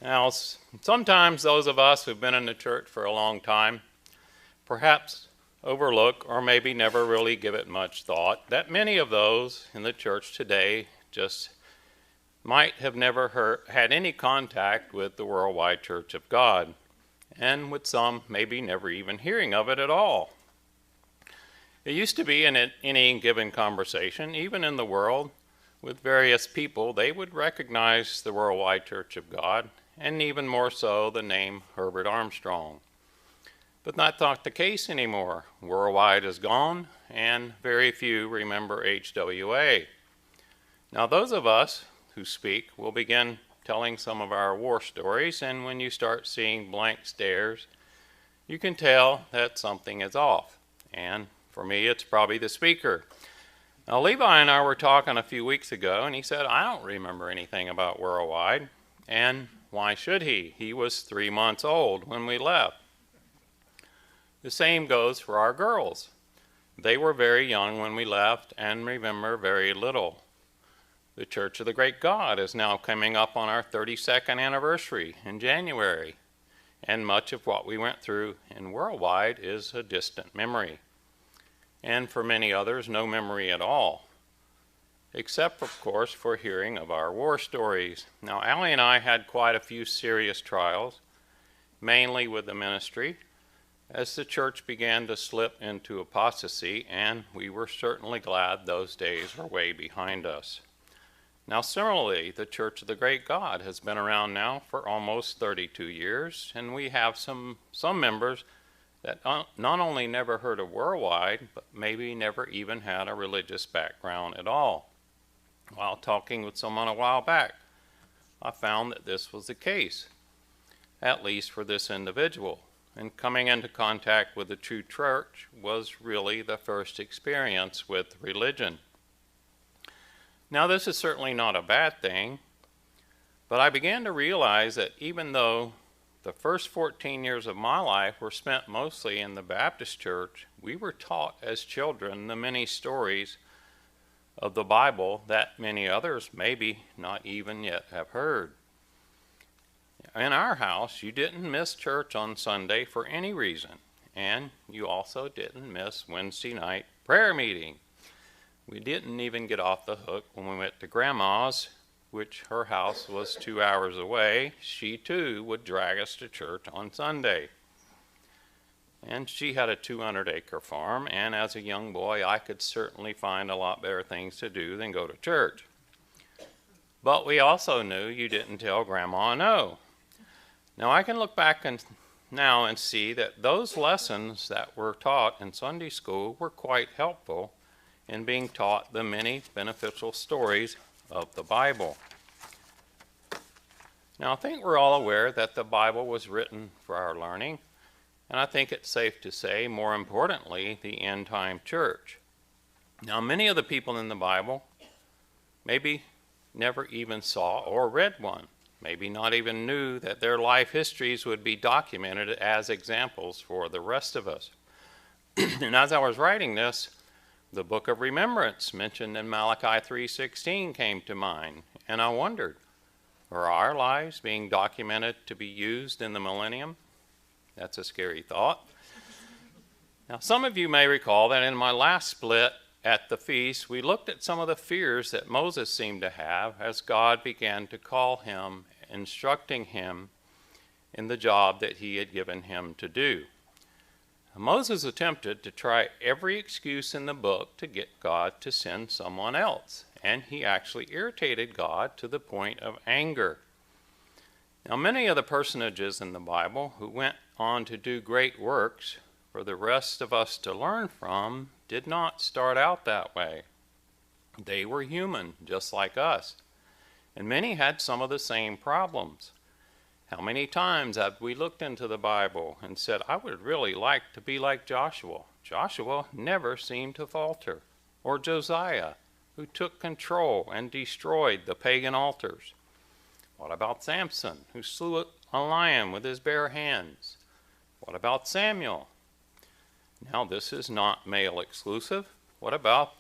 Now, sometimes those of us who've been in the church for a long time perhaps overlook or maybe never really give it much thought that many of those in the church today just might have never had any contact with the Worldwide Church of God, and with some maybe never even hearing of it at all. It used to be in any given conversation, even in the world, with various people, they would recognize the Worldwide Church of God, and even more so the name Herbert Armstrong. But that's not the case anymore. Worldwide is gone, and very few remember HWA. Now, those of us who speak will begin telling some of our war stories, and when you start seeing blank stares, you can tell that something is off. And for me, it's probably the speaker. Now, Levi and I were talking a few weeks ago, and he said, I don't remember anything about Worldwide. And why should he? He was 3 months old when we left. The same goes for our girls. They were very young when we left and remember very little. The Church of the Great God is now coming up on our 32nd anniversary in January, and much of what we went through in Worldwide is a distant memory. And for many others, no memory at all, except, of course, for hearing of our war stories. Now, Allie and I had quite a few serious trials, mainly with the ministry, as the church began to slip into apostasy, and we were certainly glad those days were way behind us. Now, similarly, the Church of the Great God has been around now for almost 32 years, and we have some members that not only never heard of Worldwide, but maybe never even had a religious background at all. While talking with someone a while back, I found that this was the case, at least for this individual. And coming into contact with the true church was really the first experience with religion. Now, this is certainly not a bad thing, but I began to realize that even though the first 14 years of my life were spent mostly in the Baptist church, we were taught as children the many stories of the Bible that many others maybe not even yet have heard. In our house, you didn't miss church on Sunday for any reason, and you also didn't miss Wednesday night prayer meeting. We didn't even get off the hook when we went to Grandma's, which her house was 2 hours away. She too would drag us to church on Sunday. And she had a 200-acre farm, and as a young boy, I could certainly find a lot better things to do than go to church. But we also knew you didn't tell Grandma no. Now, I can look back now and see that those lessons that were taught in Sunday school were quite helpful in being taught the many beneficial stories of the Bible. Now, I think we're all aware that the Bible was written for our learning, and I think it's safe to say, more importantly, the end-time church. Now, many of the people in the Bible maybe never even saw or read one, maybe not even knew that their life histories would be documented as examples for the rest of us. And as I was writing this, the book of remembrance mentioned in Malachi 3:16 came to mind, and I wondered, are our lives being documented to be used in the millennium? That's a scary thought. Now, some of you may recall that in my last split at the feast, we looked at some of the fears that Moses seemed to have as God began to call him, instructing him in the job that he had given him to do. Moses attempted to try every excuse in the book to get God to send someone else, and he actually irritated God to the point of anger. Now, many of the personages in the Bible who went on to do great works for the rest of us to learn from did not start out that way. They were human, just like us, and many had some of the same problems. How many times have we looked into the Bible and said, I would really like to be like Joshua? Joshua never seemed to falter. Or Josiah, who took control and destroyed the pagan altars. What about Samson, who slew a lion with his bare hands? What about Samuel? Now, this is not male exclusive. What about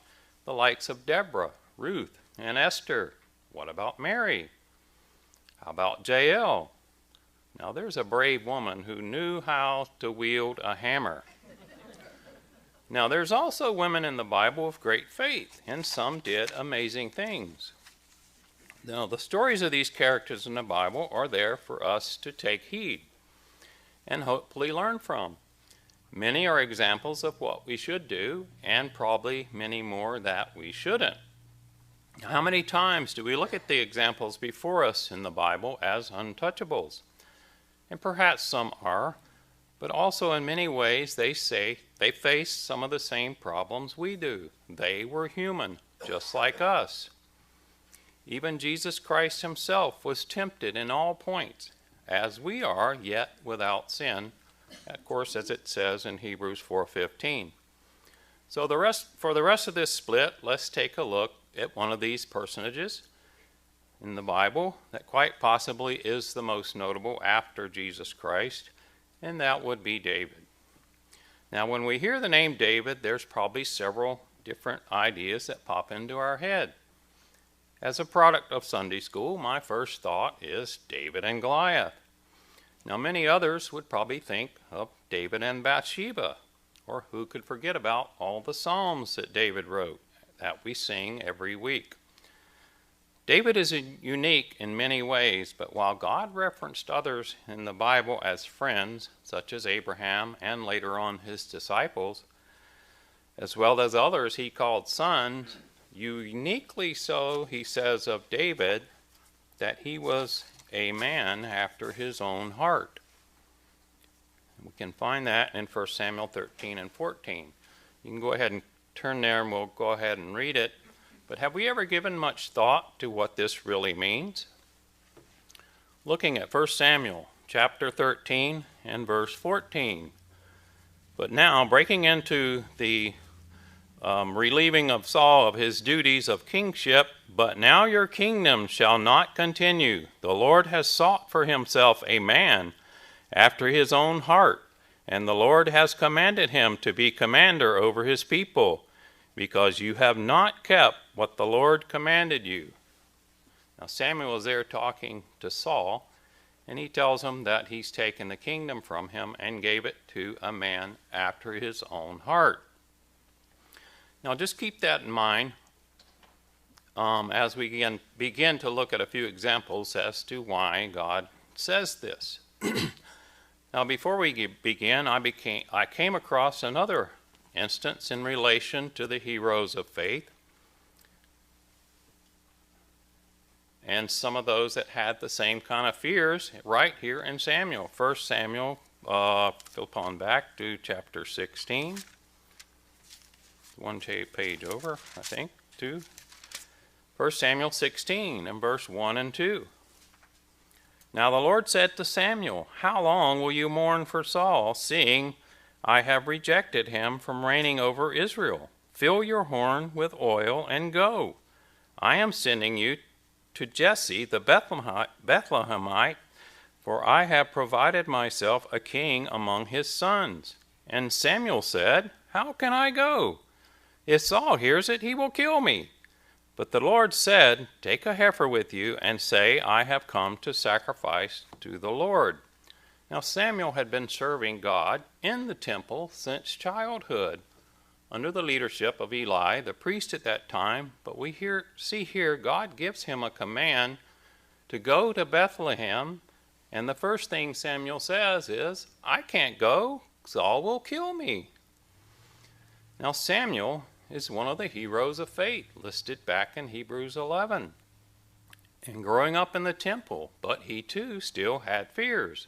the likes of Deborah, Ruth, and Esther? What about Mary? How about Jael? Now, there's a brave woman who knew how to wield a hammer. Now, there's also women in the Bible of great faith, and some did amazing things. Now, the stories of these characters in the Bible are there for us to take heed and hopefully learn from. Many are examples of what we should do, and probably many more that we shouldn't. How many times do we look at the examples before us in the Bible as untouchables? And perhaps some are, but also in many ways they say they face some of the same problems we do. They were human, just like us. Even Jesus Christ himself was tempted in all points, as we are, yet without sin, of course, as it says in Hebrews 4:15. So for the rest of this split, let's take a look at one of these personages in the Bible that quite possibly is the most notable after Jesus Christ, and that would be David. Now, when we hear the name David, there's probably several different ideas that pop into our head. As a product of Sunday school, my first thought is David and Goliath. Now, many others would probably think of David and Bathsheba, or who could forget about all the Psalms that David wrote that we sing every week. David is unique in many ways, but while God referenced others in the Bible as friends, such as Abraham and later on his disciples, as well as others he called sons, uniquely so he says of David that he was a man after his own heart. We can find that in 1 Samuel 13 and 14. You can go ahead and turn there and we'll go ahead and read it. But have we ever given much thought to what this really means? Looking at 1 Samuel chapter 13 and verse 14. But now, breaking into the relieving of Saul of his duties of kingship, but now your kingdom shall not continue. The Lord has sought for himself a man after his own heart, and the Lord has commanded him to be commander over his people, because you have not kept what the Lord commanded you. Now Samuel is there talking to Saul, and he tells him that he's taken the kingdom from him and gave it to a man after his own heart. Now just keep that in mind as we begin to look at a few examples as to why God says this. Now before we begin, I came across another instance in relation to the heroes of faith and some of those that had the same kind of fears right here in Samuel. 1 Samuel, flip on back to chapter 16. One page over, I think, to 1 Samuel 16 and verse 1 and 2. Now the Lord said to Samuel, how long will you mourn for Saul, seeing I have rejected him from reigning over Israel? Fill your horn with oil and go. I am sending you to Jesse the Bethlehemite, for I have provided myself a king among his sons. And Samuel said, how can I go? If Saul hears it, he will kill me. But the Lord said, take a heifer with you and say, I have come to sacrifice to the Lord. Now Samuel had been serving God in the temple since childhood, under the leadership of Eli, the priest at that time. But we see here God gives him a command to go to Bethlehem, and the first thing Samuel says is, I can't go, Saul will kill me. Now Samuel is one of the heroes of faith listed back in Hebrews 11, and growing up in the temple, but he too still had fears.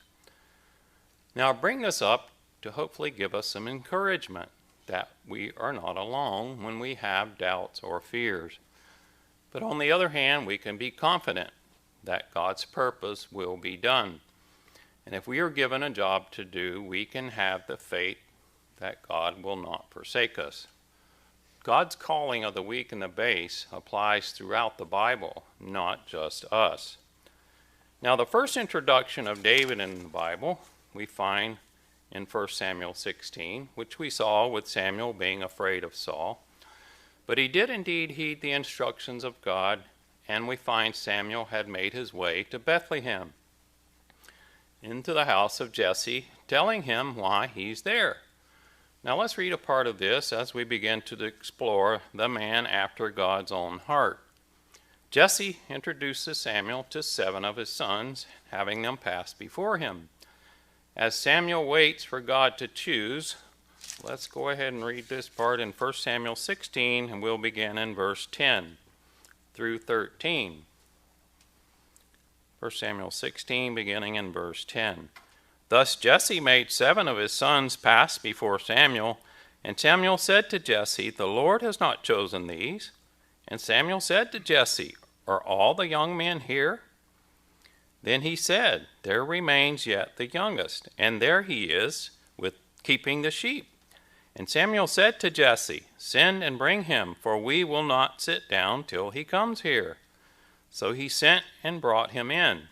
Now bring this up to hopefully give us some encouragement that we are not alone when we have doubts or fears. But on the other hand, we can be confident that God's purpose will be done. And if we are given a job to do, we can have the faith that God will not forsake us. God's calling of the weak and the base applies throughout the Bible, not just us. Now, the first introduction of David in the Bible we find in 1 Samuel 16, which we saw with Samuel being afraid of Saul. But he did indeed heed the instructions of God, and we find Samuel had made his way to Bethlehem. into the house of Jesse, telling him why he's there. Now let's read a part of this as we begin to explore the man after God's own heart. Jesse introduces Samuel to 7 of his sons, having them pass before him. As Samuel waits for God to choose, let's go ahead and read this part in 1 Samuel 16, and we'll begin in verse 10 through 13. 1 Samuel 16, beginning in verse 10. Thus Jesse made 7 of his sons pass before Samuel, and Samuel said to Jesse, "The Lord has not chosen these." And Samuel said to Jesse, "Are all the young men here?" Then he said, "There remains yet the youngest, and there he is, with keeping the sheep." And Samuel said to Jesse, "Send and bring him, for we will not sit down till he comes here." So he sent and brought him in.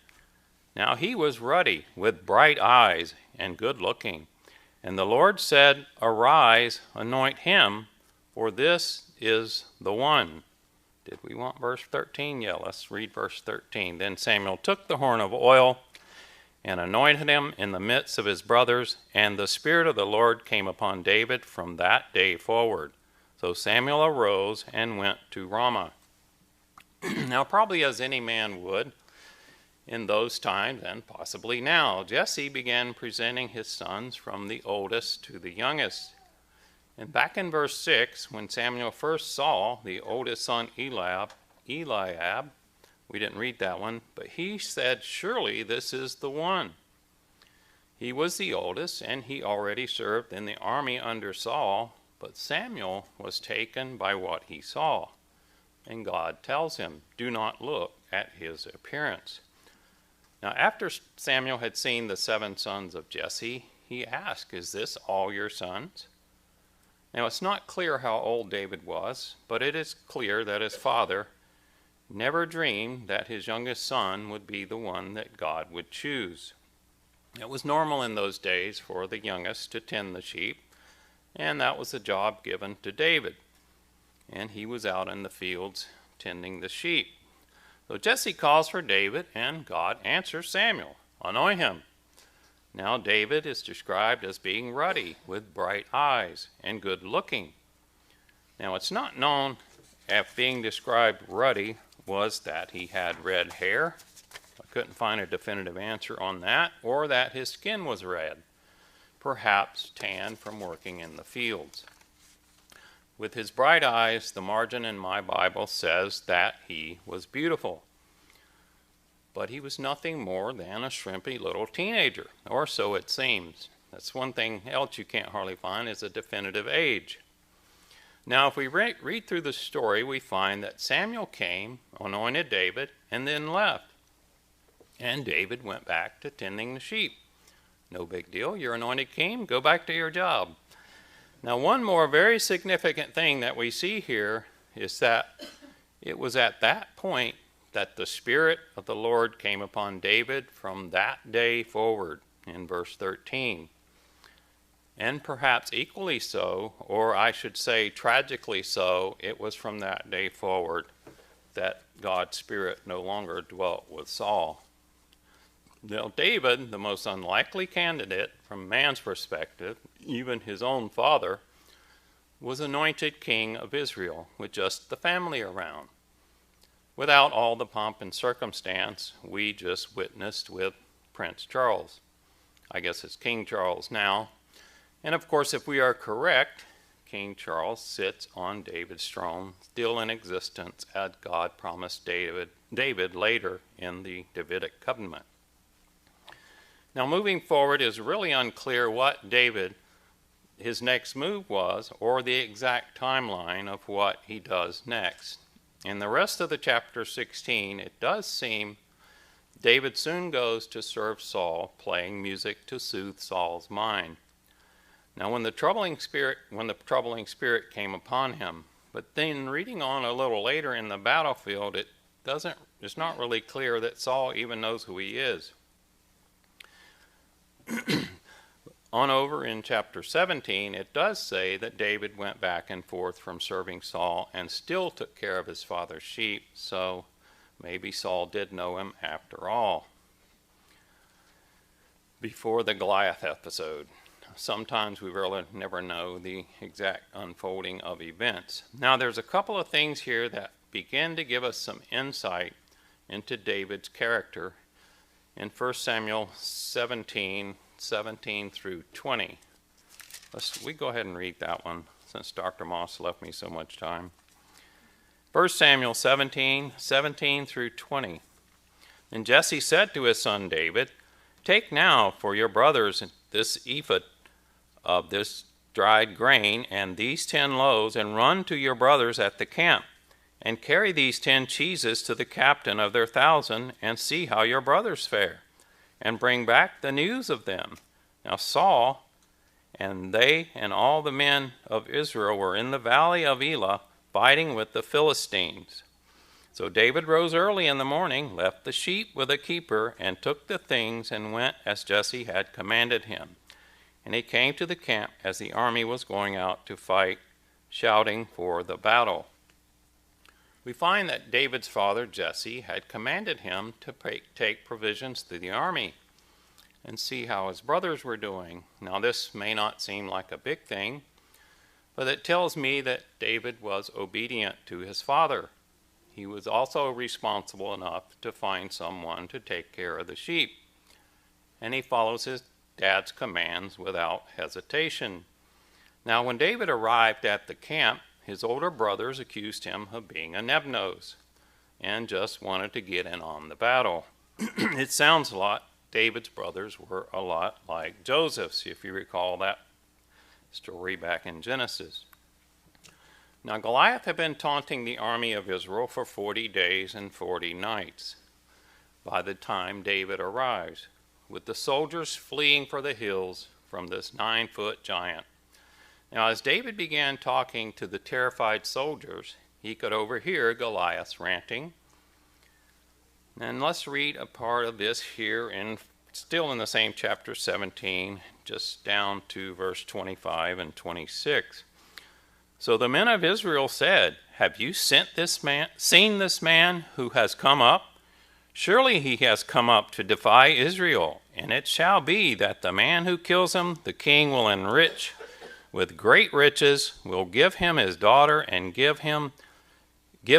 Now he was ruddy, with bright eyes, and good looking. And the Lord said, "Arise, anoint him, for this is the one." Did we want verse 13? Yeah, let's read verse 13. Then Samuel took the horn of oil and anointed him in the midst of his brothers, and the Spirit of the Lord came upon David from that day forward. So Samuel arose and went to Ramah. Now, probably as any man would in those times, and possibly now, Jesse began presenting his sons from the oldest to the youngest. And back in verse 6, when Samuel first saw the oldest son Eliab, we didn't read that one, but he said, "Surely this is the one." He was the oldest, and he already served in the army under Saul, but Samuel was taken by what he saw. And God tells him, "Do not look at his appearance." Now, after Samuel had seen the 7 sons of Jesse, he asked, "Is this all your sons?" Now, it's not clear how old David was, but it is clear that his father never dreamed that his youngest son would be the one that God would choose. It was normal in those days for the youngest to tend the sheep, and that was the job given to David. And he was out in the fields tending the sheep. So Jesse calls for David, and God answers Samuel, "Anoint him." Now David is described as being ruddy, with bright eyes, and good looking. Now it's not known if being described ruddy was that he had red hair. I couldn't find a definitive answer on that, or that his skin was red, perhaps tan from working in the fields. With his bright eyes, the margin in my Bible says that he was beautiful. But he was nothing more than a shrimpy little teenager, or so it seems. That's one thing else you can't hardly find is a definitive age. Now, if we read through the story, we find that Samuel came, anointed David, and then left. And David went back to tending the sheep. No big deal, you're anointed king, go back to your job. Now, one more very significant thing that we see here is that it was at that point that the Spirit of the Lord came upon David from that day forward, in verse 13. And perhaps equally so, or I should say tragically so, it was from that day forward that God's Spirit no longer dwelt with Saul. Now, David, the most unlikely candidate from man's perspective, even his own father, was anointed king of Israel with just the family around, without all the pomp and circumstance we just witnessed with Prince Charles. I guess it's King Charles now. And of course, if we are correct, King Charles sits on David's throne, still in existence, as God promised David later in the Davidic covenant. Now, moving forward, is really unclear what David, his next move was, or the exact timeline of what he does next. In the rest of the chapter 16, it does seem David soon goes to serve Saul, playing music to soothe Saul's mind. Now, when the troubling spirit came upon him, but then reading on a little later in the battlefield, it's not really clear that Saul even knows who he is. On over in chapter 17, it does say that David went back and forth from serving Saul and still took care of his father's sheep, so maybe Saul did know him after all. before the Goliath episode. Sometimes we really never know the exact unfolding of events. Now, there's a couple of things here that begin to give us some insight into David's character in 1 Samuel 17 through 20. We go ahead and read that one since Dr. Moss left me so much time. 1 Samuel 17 through 20. And Jesse said to his son David, "Take now for your brothers this ephah of this dried grain and these 10 loaves, and run to your brothers at the camp, and carry these 10 cheeses to the captain of their 1,000, and see how your brothers fare, and bring back the news of them." Now Saul and they and all the men of Israel were in the valley of Elah, fighting with the Philistines. So David rose early in the morning, left the sheep with a keeper, and took the things, and went as Jesse had commanded him. And he came to the camp as the army was going out to fight, shouting for the battle. We find that David's father, Jesse, had commanded him to take provisions to the army and see how his brothers were doing. Now, this may not seem like a big thing, but it tells me that David was obedient to his father. He was also responsible enough to find someone to take care of the sheep, and he follows his dad's commands without hesitation. Now, when David arrived at the camp, his older brothers accused him of being a nebnose and just wanted to get in on the battle. It sounds a lot. David's brothers were a lot like Joseph's, if you recall that story back in Genesis. Now, Goliath had been taunting the army of Israel for 40 days and 40 nights by the time David arrives, with the soldiers fleeing for the hills from this 9-foot giant. Now, as David began talking to the terrified soldiers, he could overhear Goliath ranting. And let's read a part of this here, still in the same chapter 17, just down to verse 25 and 26. So the men of Israel said, "Have you seen this man who has come up? Surely he has come up to defy Israel. And it shall be that the man who kills him, the king will enrich with great riches, will give him his daughter, and give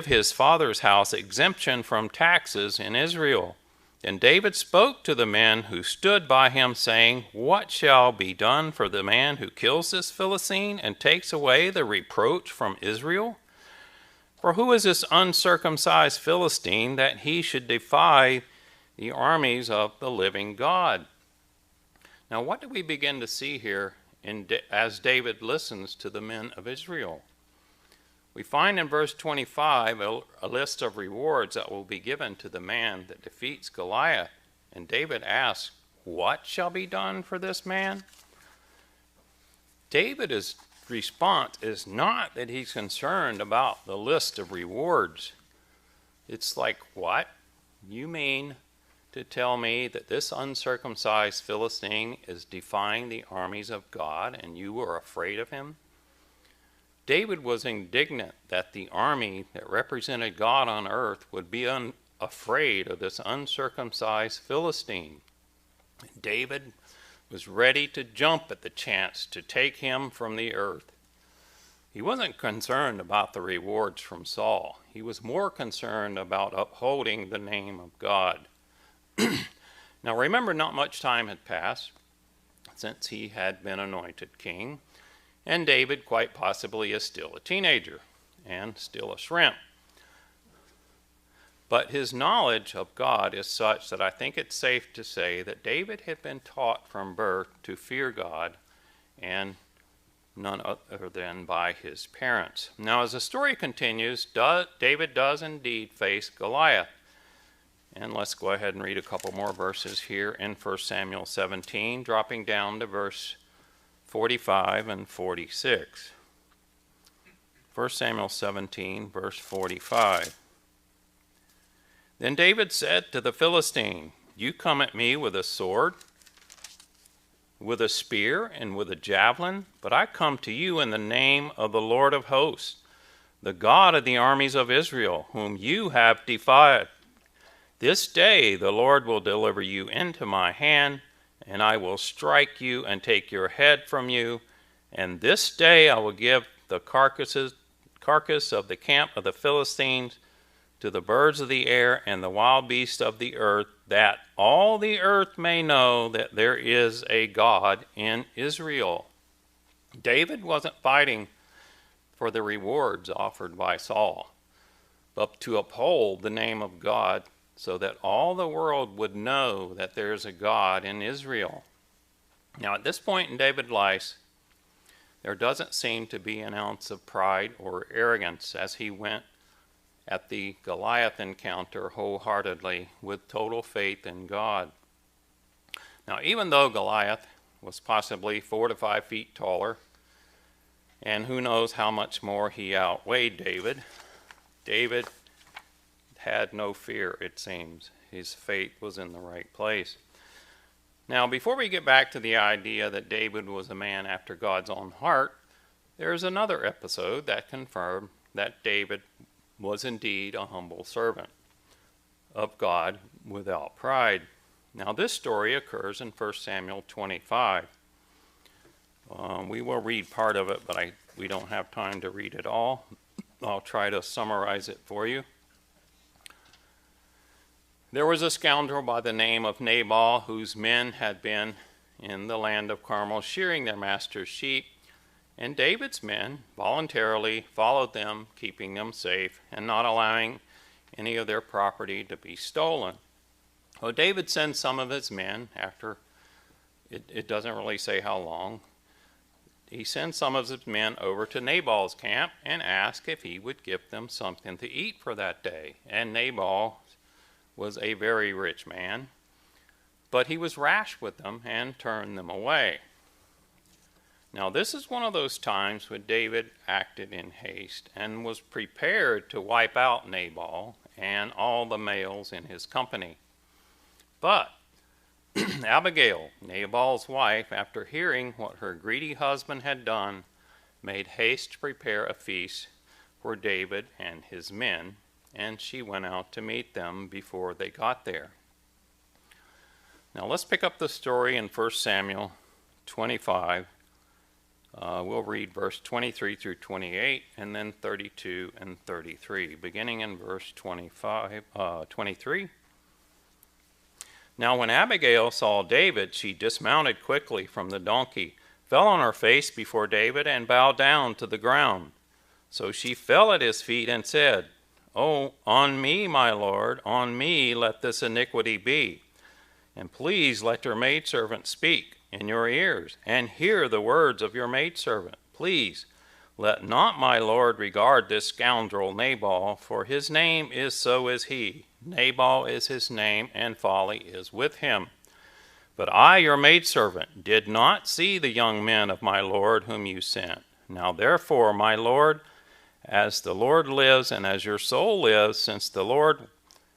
his father's house exemption from taxes in Israel." Then David spoke to the men who stood by him, saying, "What shall be done for the man who kills this Philistine and takes away the reproach from Israel? For who is this uncircumcised Philistine that he should defy the armies of the living God?" Now, what do we begin to see here as David listens to the men of Israel? We find in verse 25 a list of rewards that will be given to the man that defeats Goliath. And David asks, "What shall be done for this man?" David's response is not that he's concerned about the list of rewards. It's like, what? You mean to tell me that this uncircumcised Philistine is defying the armies of God and you were afraid of him? David was indignant that the army that represented God on earth would be afraid of this uncircumcised Philistine. David was ready to jump at the chance to take him from the earth. He wasn't concerned about the rewards from Saul. He was more concerned about upholding the name of God. Now remember, not much time had passed since he had been anointed king, and David quite possibly is still a teenager and still a shrimp. But his knowledge of God is such that I think it's safe to say that David had been taught from birth to fear God, and none other than by his parents. Now, as the story continues, David does indeed face Goliath. And let's go ahead and read a couple more verses here in 1 Samuel 17, dropping down to verse 45 and 46. 1 Samuel 17, verse 45. Then David said to the Philistine, "You come at me with a sword, with a spear, and with a javelin, but I come to you in the name of the Lord of hosts, the God of the armies of Israel, whom you have defied. This day the Lord will deliver you into my hand, and I will strike you and take your head from you. And this day I will give the carcass of the camp of the Philistines to the birds of the air and the wild beasts of the earth, that all the earth may know that there is a God in Israel. David wasn't fighting for the rewards offered by Saul, but to uphold the name of God so that all the world would know that there is a God in Israel. Now, at this point in David's life, there doesn't seem to be an ounce of pride or arrogance as he went at the Goliath encounter wholeheartedly with total faith in God. Now, even though Goliath was possibly 4 to 5 feet taller, and who knows how much more he outweighed David, David had no fear, it seems. His faith was in the right place. Now, before we get back to the idea that David was a man after God's own heart, there's another episode that confirmed that David was indeed a humble servant of God without pride. Now, this story occurs in 1 Samuel 25. We will read part of it, but we don't have time to read it all. I'll try to summarize it for you. There was a scoundrel by the name of Nabal, whose men had been in the land of Carmel shearing their master's sheep, and David's men voluntarily followed them, keeping them safe and not allowing any of their property to be stolen. Well, David sends some of his men, after it doesn't really say how long, he sends some of his men over to Nabal's camp and asks if he would give them something to eat for that day. And Nabal was a very rich man, but he was rash with them and turned them away. Now, this is one of those times when David acted in haste and was prepared to wipe out Nabal and all the males in his company. But Abigail, Nabal's wife, after hearing what her greedy husband had done, made haste to prepare a feast for David and his men, and she went out to meet them before they got there. Now let's pick up the story in 1 Samuel 25. We'll read verse 23 through 28, and then 32 and 33. Beginning in verse 23. Now when Abigail saw David, she dismounted quickly from the donkey, fell on her face before David, and bowed down to the ground. So she fell at his feet and said, "Oh, on me, my lord, on me let this iniquity be. And please let your maidservant speak in your ears, and hear the words of your maidservant. Please let not my lord regard this scoundrel Nabal, for his name is so is he. Nabal is his name, and folly is with him. But I, your maidservant, did not see the young men of my lord whom you sent. Now therefore, my lord, as the Lord lives, and as your soul lives, since the Lord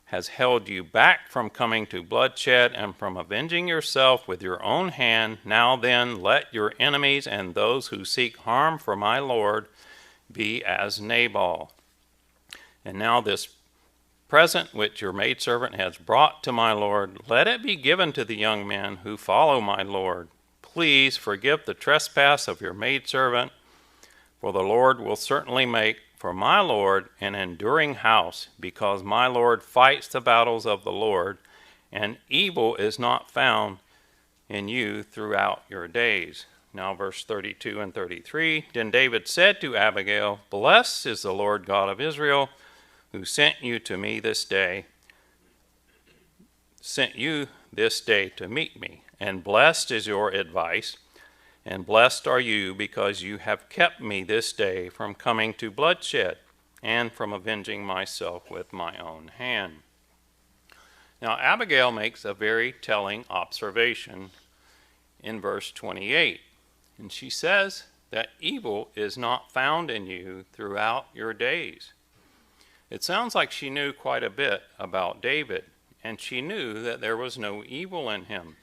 has held you back from coming to bloodshed and from avenging yourself with your own hand, now then let your enemies and those who seek harm for my lord be as Nabal. And now this present which your maidservant has brought to my lord, let it be given to the young men who follow my lord. Please forgive the trespass of your maidservant, for the Lord will certainly make for my lord an enduring house, because my lord fights the battles of the Lord, and evil is not found in you throughout your days." Now verse 32 and 33. Then David said to Abigail, "Blessed is the Lord God of Israel, who sent you this day to meet me. And blessed is your advice, and blessed are you, because you have kept me this day from coming to bloodshed and from avenging myself with my own hand." Now Abigail makes a very telling observation in verse 28. And she says that evil is not found in you throughout your days. It sounds like she knew quite a bit about David, and she knew that there was no evil in him.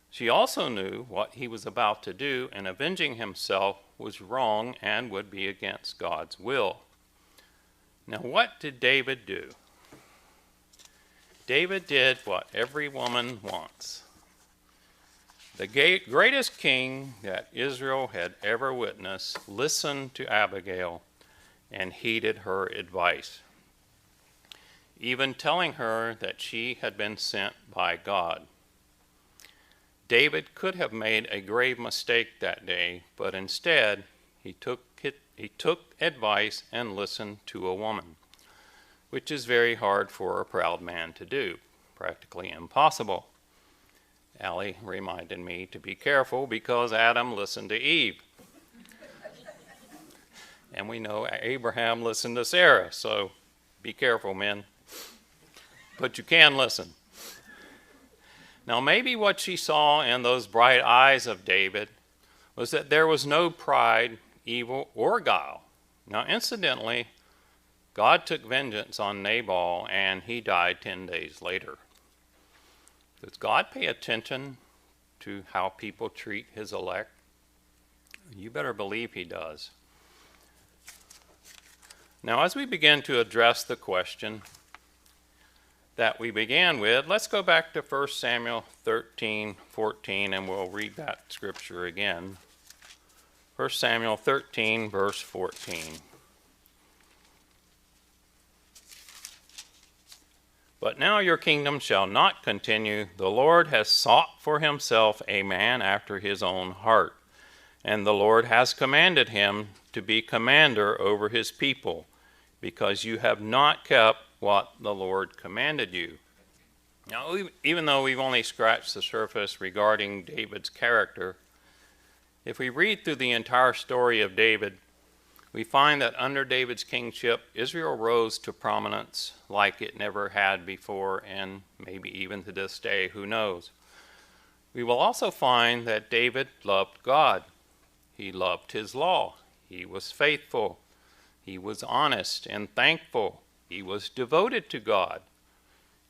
She also knew what he was about to do, and avenging himself was wrong and would be against God's will. Now, what did David do? David did what every woman wants. The greatest king that Israel had ever witnessed listened to Abigail and heeded her advice, even telling her that she had been sent by God. David could have made a grave mistake that day, but instead he took advice and listened to a woman, which is very hard for a proud man to do, practically impossible. Allie reminded me to be careful because Adam listened to Eve. And we know Abraham listened to Sarah, so be careful, men. But you can listen. Now, maybe what she saw in those bright eyes of David was that there was no pride, evil, or guile. Now, incidentally, God took vengeance on Nabal, and he died 10 days later. Does God pay attention to how people treat his elect? You better believe he does. Now, as we begin to address the question that we began with, let's go back to 1 Samuel 13:14, and we'll read that scripture again. 1 Samuel 13, verse 14. But now your kingdom shall not continue. The Lord has sought for himself a man after his own heart, and the Lord has commanded him to be commander over his people, because you have not kept what the Lord commanded you. Now, even though we've only scratched the surface regarding David's character, if we read through the entire story of David, we find that under David's kingship, Israel rose to prominence like it never had before, and maybe even to this day, who knows. We will also find that David loved God. He loved his law. He was faithful. He was honest and thankful. He was devoted to God.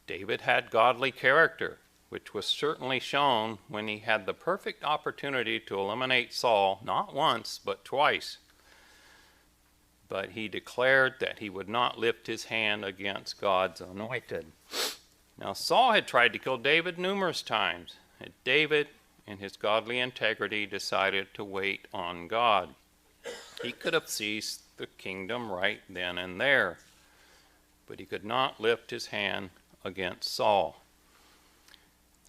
David had godly character, which was certainly shown when he had the perfect opportunity to eliminate Saul, not once, but twice. But he declared that he would not lift his hand against God's anointed. Now, Saul had tried to kill David numerous times, and David, in his godly integrity, decided to wait on God. He could have seized the kingdom right then and there, but he could not lift his hand against Saul.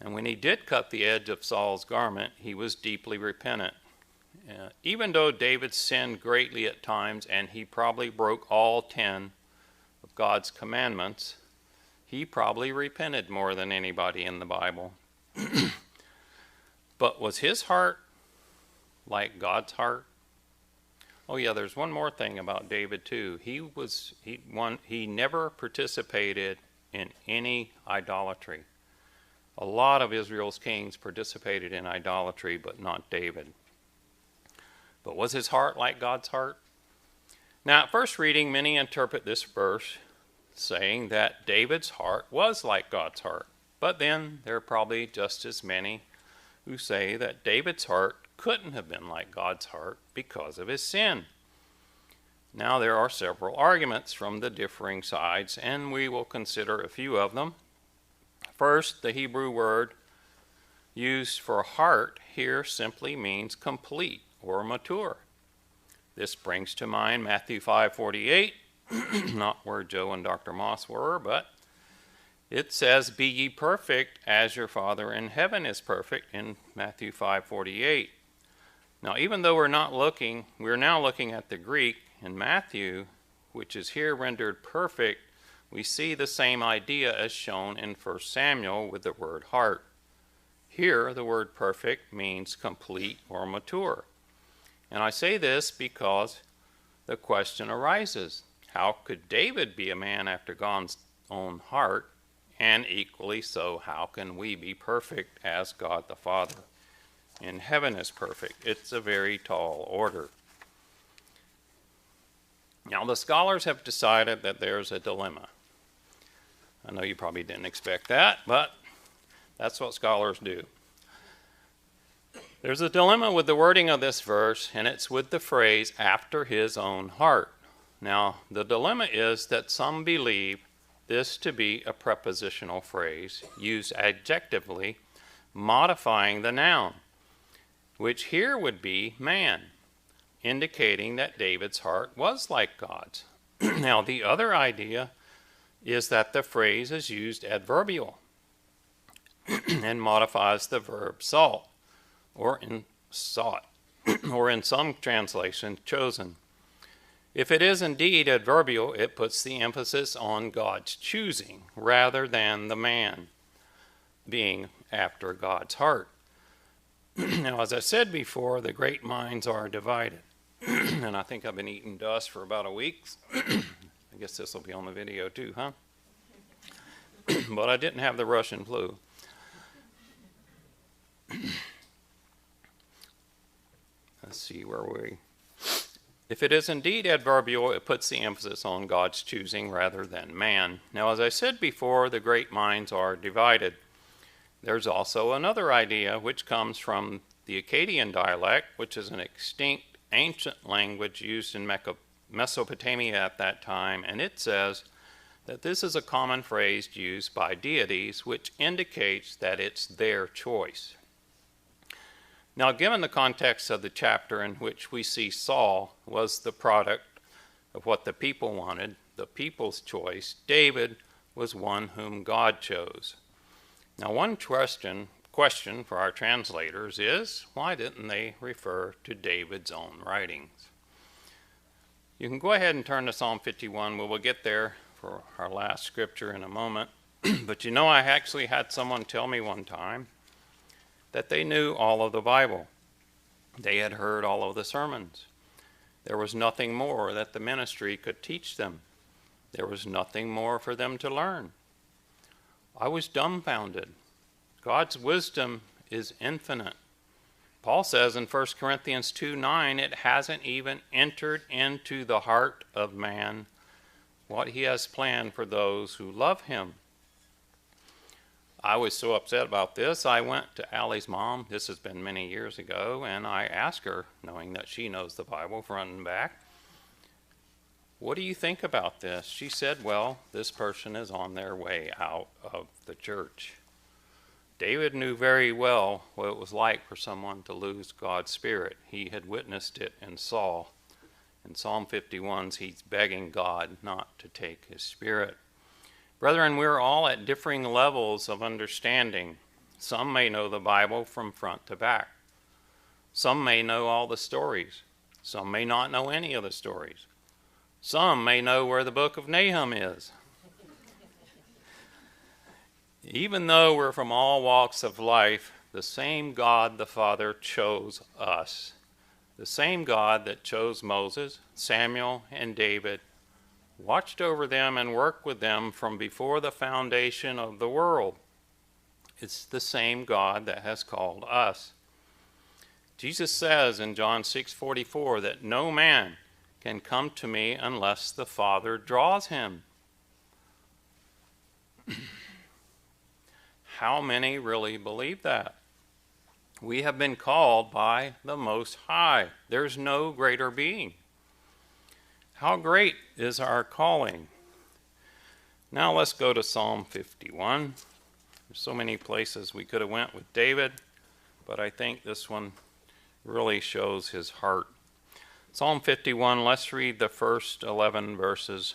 And when he did cut the edge of Saul's garment, he was deeply repentant. Even though David sinned greatly at times, and he probably broke all 10 of God's commandments, he probably repented more than anybody in the Bible. But was his heart like God's heart? Oh yeah, there's one more thing about David too. He never participated in any idolatry. A lot of Israel's kings participated in idolatry, but not David. But was his heart like God's heart? Now, at first reading, many interpret this verse saying that David's heart was like God's heart. But then there are probably just as many who say that David's heart couldn't have been like God's heart because of his sin. Now, there are several arguments from the differing sides, and we will consider a few of them. First, the Hebrew word used for heart here simply means complete or mature. This brings to mind Matthew 5:48, not where Joe and Dr. Moss were, but it says, "Be ye perfect as your Father in heaven is perfect," in Matthew 5:48. Now, even though we're now looking at the Greek in Matthew, which is here rendered perfect, we see the same idea as shown in 1 Samuel with the word heart. Here, the word perfect means complete or mature. And I say this because the question arises, how could David be a man after God's own heart? And equally so, how can we be perfect as God the Father in heaven is perfect? It's a very tall order. Now, the scholars have decided that there's a dilemma. I know you probably didn't expect that, but that's what scholars do. There's a dilemma with the wording of this verse, and it's with the phrase, after his own heart. Now, the dilemma is that some believe this to be a prepositional phrase used adjectively, modifying the noun. which here would be man, indicating that David's heart was like God's. Now, the other idea is that the phrase is used adverbial and modifies the verb sought, or in sought, or in some translations, chosen. If it is indeed adverbial, it puts the emphasis on God's choosing rather than the man being after God's heart. Now, as I said before, the great minds are divided. And I think I've been eating dust for about a week. I guess this will be on the video too, huh? But I didn't have the Russian flu. Let's see where we... If it is indeed adverbial, it puts the emphasis on God's choosing rather than man. Now, as I said before, the great minds are divided. There's also another idea which comes from the Akkadian dialect, which is an extinct ancient language used in Mesopotamia at that time, and it says that this is a common phrase used by deities which indicates that it's their choice. Now, given the context of the chapter in which we see Saul was the product of what the people wanted, the people's choice, David was one whom God chose. Now, one question for our translators is, why didn't they refer to David's own writings? You can go ahead and turn to Psalm 51. We will get there for our last scripture in a moment. But you know, I actually had someone tell me one time that they knew all of the Bible. They had heard all of the sermons. There was nothing more that the ministry could teach them. There was nothing more for them to learn. I was dumbfounded. God's wisdom is infinite. Paul says in 1 Corinthians 2:9, it hasn't even entered into the heart of man what he has planned for those who love him. I was so upset about this, I went to Allie's mom, this has been many years ago, and I asked her, knowing that she knows the Bible front and back, what do you think about this? She said, well, this person is on their way out of the church. David knew very well what it was like for someone to lose God's Spirit. He had witnessed it in Saul. In Psalm 51, he's begging God not to take his Spirit. Brethren, we're all at differing levels of understanding. Some may know the Bible from front to back. Some may know all the stories. Some may not know any of the stories. Some may know where the book of Nahum is. Even though we're from all walks of life, the same God the Father chose us. The same God that chose Moses, Samuel, and David, watched over them and worked with them from before the foundation of the world. It's the same God that has called us. Jesus says in John 6:44 that no man can come to me unless the Father draws him. How many really believe that? We have been called by the Most High. There's no greater being. How great is our calling? Now let's go to Psalm 51. There's so many places we could have went with David, but I think this one really shows his heart. Psalm 51, let's read the first 11 verses.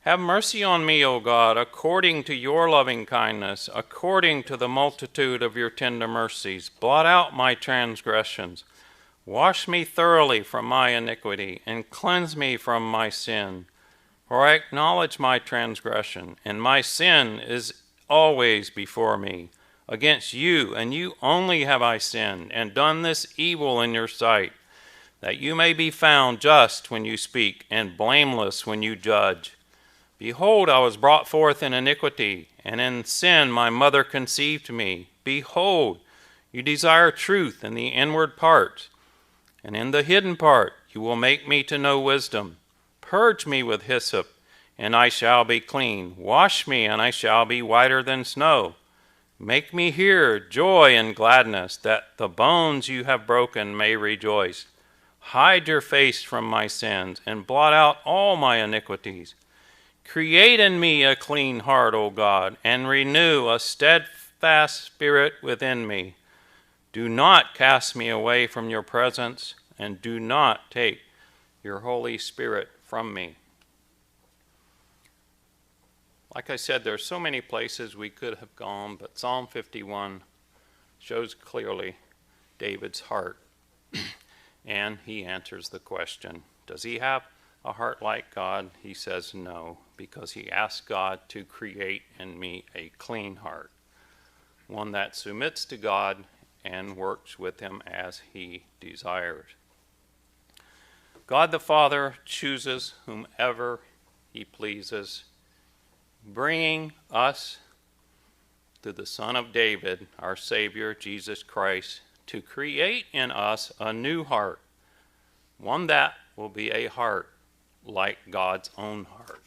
Have mercy on me, O God, according to your loving kindness, according to the multitude of your tender mercies. Blot out my transgressions. Wash me thoroughly from my iniquity, and cleanse me from my sin. For I acknowledge my transgression, and my sin is always before me. Against you, and you only have I sinned, and done this evil in your sight, that you may be found just when you speak, and blameless when you judge. Behold, I was brought forth in iniquity, and in sin my mother conceived me. Behold, you desire truth in the inward parts, and in the hidden part you will make me to know wisdom. Purge me with hyssop, and I shall be clean. Wash me, and I shall be whiter than snow. Make me hear joy and gladness, that the bones you have broken may rejoice. Hide your face from my sins, and blot out all my iniquities. Create in me a clean heart, O God, and renew a steadfast spirit within me. Do not cast me away from your presence, and do not take your Holy Spirit from me. Like I said, there are so many places we could have gone, but Psalm 51 shows clearly David's heart. And he answers the question, does he have a heart like God? He says no, because he asked God to create in me a clean heart, one that submits to God and works with him as he desires. God the Father chooses whomever he pleases, bringing us to the Son of David, our Savior, Jesus Christ, to create in us a new heart, one that will be a heart like God's own heart.